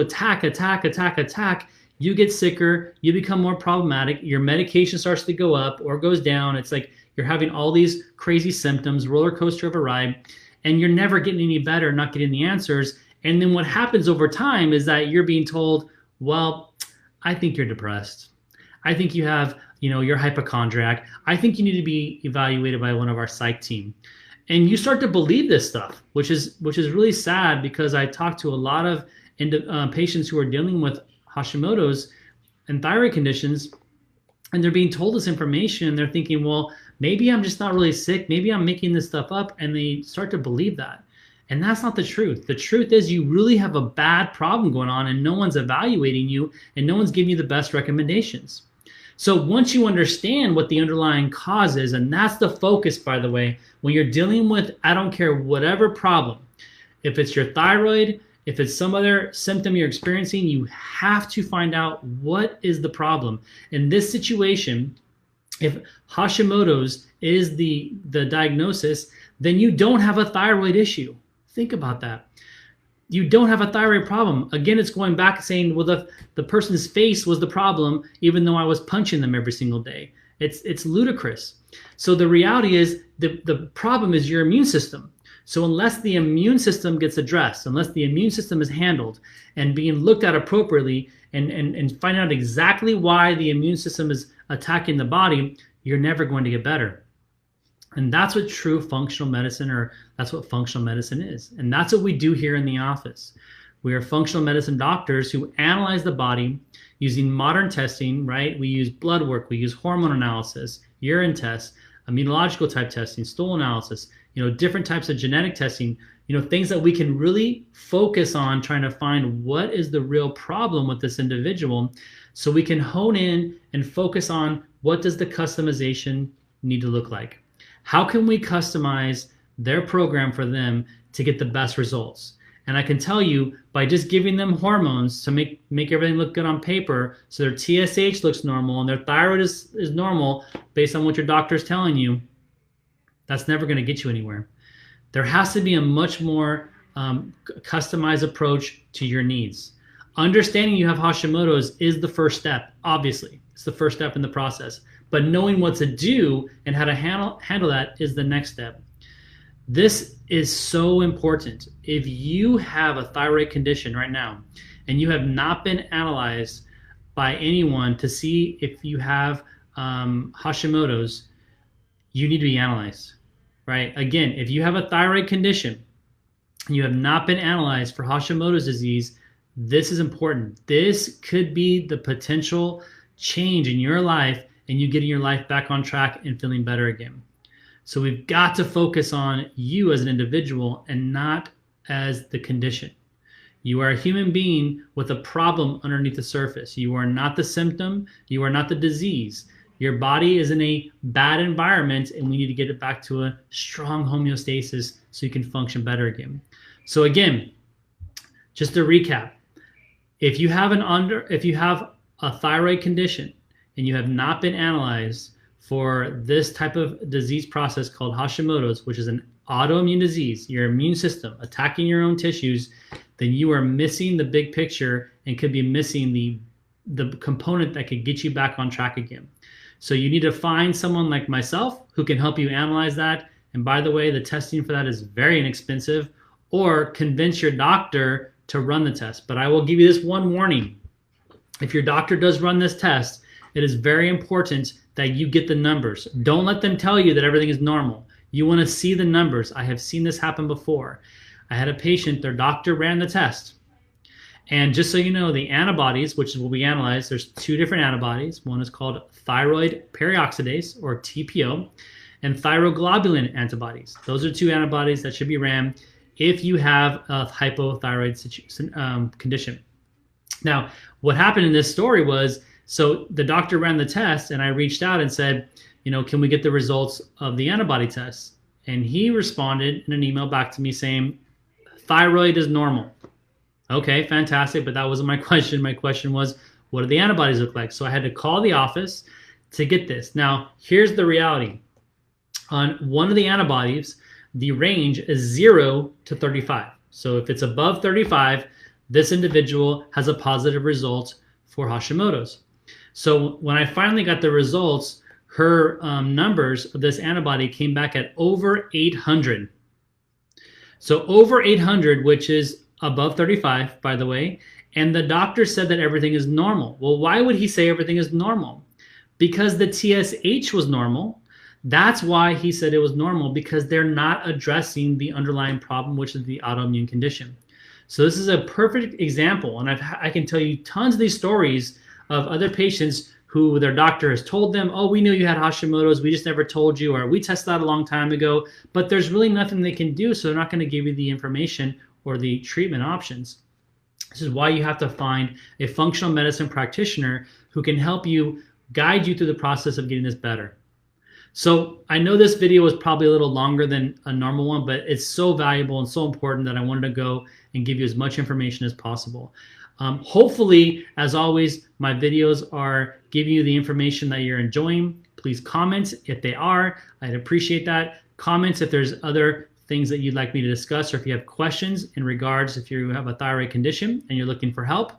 to attack, you get sicker, you become more problematic, your medication starts to go up or goes down. It's like you're having all these crazy symptoms, roller coaster of a ride, and you're never getting any better, not getting the answers. And then what happens over time is that you're being told, well, I think you're depressed. I think you have, you're hypochondriac. I think you need to be evaluated by one of our psych team. And you start to believe this stuff, which is really sad, because I talk to a lot of patients who are dealing with Hashimoto's and thyroid conditions, and they're being told this information, and they're thinking, well, maybe I'm just not really sick. Maybe I'm making this stuff up. And they start to believe that. And that's not the truth. The truth is you really have a bad problem going on, and no one's evaluating you, and no one's giving you the best recommendations. So once you understand what the underlying cause is, and that's the focus, by the way, when you're dealing with, I don't care, whatever problem, if it's your thyroid, if it's some other symptom you're experiencing, you have to find out what is the problem. In this situation, if Hashimoto's is the diagnosis, then you don't have a thyroid issue. Think about that. You don't have a thyroid problem. Again, it's going back saying, well, the person's face was the problem, even though I was punching them every single day. It's ludicrous. So the reality is the problem is your immune system. So unless the immune system gets addressed, unless the immune system is handled and being looked at appropriately, and find out exactly why the immune system is attacking the body, you're never going to get better. And that's what true functional medicine, or that's what functional medicine is. And that's what we do here in the office. We are functional medicine doctors who analyze the body using modern testing, right? We use blood work, we use hormone analysis, urine tests, immunological type testing, stool analysis, different types of genetic testing, things that we can really focus on trying to find what is the real problem with this individual, so we can hone in and focus on what does the customization need to look like. How can we customize their program for them to get the best results? And I can tell you, by just giving them hormones to make everything look good on paper, so their TSH looks normal and their thyroid is normal based on what your doctor is telling you, that's never going to get you anywhere. There has to be a much more customized approach to your needs. Understanding you have Hashimoto's is the first step, obviously. It's the first step in the process. But knowing what to do and how to handle that is the next step. This is so important. If you have a thyroid condition right now and you have not been analyzed by anyone to see if you have Hashimoto's, you need to be analyzed, right? Again, if you have a thyroid condition and you have not been analyzed for Hashimoto's disease, this is important. This could be the potential change in your life and you getting your life back on track and feeling better again. So we've got to focus on you as an individual and not as the condition. You are a human being with a problem underneath the surface. You are not the symptom. You are not the disease. Your body is in a bad environment, and we need to get it back to a strong homeostasis so you can function better again. So again, just to recap, if you have a thyroid condition and you have not been analyzed for this type of disease process called Hashimoto's, which is an autoimmune disease, your immune system attacking your own tissues, then you are missing the big picture and could be missing the component that could get you back on track again. So you need to find someone like myself who can help you analyze that. And by the way, the testing for that is very inexpensive, or convince your doctor to run the test. But I will give you this one warning. If your doctor does run this test, it is very important that you get the numbers. Don't let them tell you that everything is normal. You want to see the numbers. I have seen this happen before. I had a patient, their doctor ran the test. And just so you know, the antibodies, which is what we analyze, there's two different antibodies. One is called thyroid peroxidase, or TPO, and thyroglobulin antibodies. Those are two antibodies that should be ran if you have a hypothyroid condition. Now, what happened in this story was, so the doctor ran the test, and I reached out and said, can we get the results of the antibody test? And he responded in an email back to me saying, thyroid is normal. Okay, fantastic, but that wasn't my question. My question was, what do the antibodies look like? So I had to call the office to get this. Now, here's the reality. On one of the antibodies, the range is 0 to 35. So if it's above 35, this individual has a positive result for Hashimoto's. So when I finally got the results, her numbers of this antibody came back at over 800. So over 800, which is above 35, by the way, and the doctor said that everything is normal. Well, why would he say everything is normal? Because the TSH was normal. That's why he said it was normal, because they're not addressing the underlying problem, which is the autoimmune condition. So this is a perfect example, and I can tell you tons of these stories of other patients who their doctor has told them, oh, we knew you had Hashimoto's, we just never told you, or we tested that a long time ago, but there's really nothing they can do, so they're not going to give you the information or the treatment options. This is why you have to find a functional medicine practitioner who can help you, guide you through the process of getting this better. So I know this video was probably a little longer than a normal one, but it's so valuable and so important that I wanted to go and give you as much information as possible. Hopefully, as always, my videos are giving you the information that you're enjoying. Please comment if they are. I'd appreciate that. Comments if there's other things that you'd like me to discuss, or if you have questions in regards if you have a thyroid condition and you're looking for help.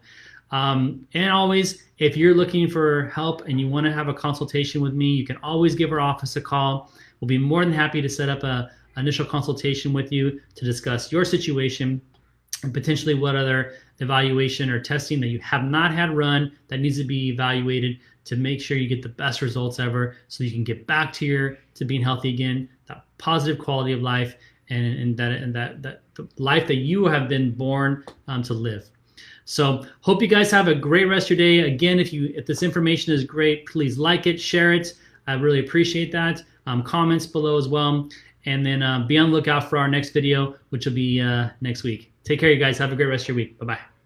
And always, if you're looking for help and you want to have a consultation with me, you can always give our office a call. We'll be more than happy to set up an initial consultation with you to discuss your situation and potentially what other evaluation or testing that you have not had run that needs to be evaluated to make sure you get the best results ever, so you can get back to being healthy again, that positive quality of life, and that the life that you have been born to live. So hope you guys have a great rest of your day. Again, if this information is great, please like it, share it. I really appreciate that. Comments below as well. And then be on the lookout for our next video, which will be next week. Take care, you guys. Have a great rest of your week. Bye-bye.